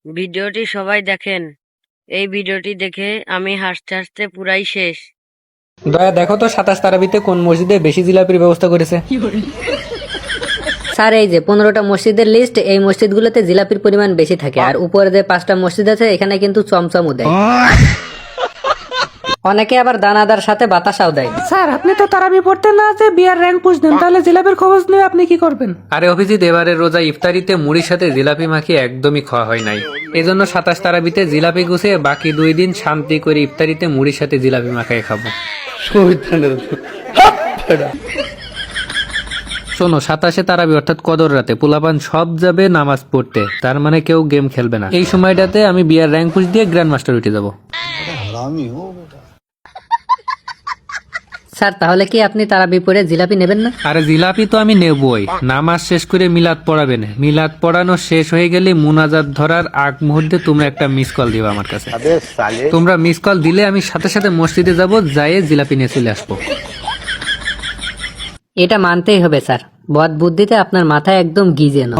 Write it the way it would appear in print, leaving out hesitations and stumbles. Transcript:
ভিডিওটি সবাই দেখেন। এই ভিডিওটি দেখে আমি হাসতে হাসতে পুরাই শেষ। দয়া দেখো তো 27 তারাবিতে কোন মসজিদে বেশি জিলাপির ব্যবস্থা করেছে। স্যার এই যে 15টা মসজিদের লিস্ট, এই মসজিদগুলোতে জিলাপির পরিমাণ বেশি থাকে, আর উপরে যে 5টা মসজিদ আছে এখানে কিন্তু চমচমও দেয়, অনেকে আবার দানাদার সাথে বাতাসাও দেয়। স্যার আপনি তো তারাবি পড়তে না যে বিয়ার র্যাঙ্ক পুষ দেন, তাহলে জিলাপির খবর নিয়ে আপনি কি করবেন? আরে অভিজিৎ, এবারের রোজা ইফতারিতে মুড়ির সাথে জিলাপি মাখিয়ে একদমই খাওয়া হয় নাই। এজন্য 27 তারাবিতে জিলাপি গুছিয়ে বাকি 2 দিন শান্তি করে ইফতারিতে মুড়ির সাথে জিলাপি মাখিয়ে খাবো। শোনো, 27 তারাবি অর্থাৎ কদর রাতে পোলাপান সব যাবে নামাজ পড়তে, তার মানে কেউ গেম খেলবে না। এই সময়টাতে আমি বিয়ার র্যাঙ্ক পুশ দিয়ে গ্র্যান্ড মাস্টার উঠে যাবো। স্যার তাহলে কি আপনি তারাবি পড়ে জিলাপি নেবেন না? আরে জিলাপি তো আমি নেবই, নামাজ শেষ করে মিলাদ পড়াবেন। মিলাদ পড়ানো শেষ হয়ে গেলে মুনাজাত ধরার আগ মুহূর্তে তোমরা একটা মিস কল দিবা আমার কাছে। তোমরা মিস কল দিলে আমি সাথে সাথে মসজিদে যাব, যাই জিলাপি নিয়ে চলে আসবো। এটা মানতেই হবে স্যার, বদ বুদ্ধিতে আপনার মাথায় একদম গিজে না।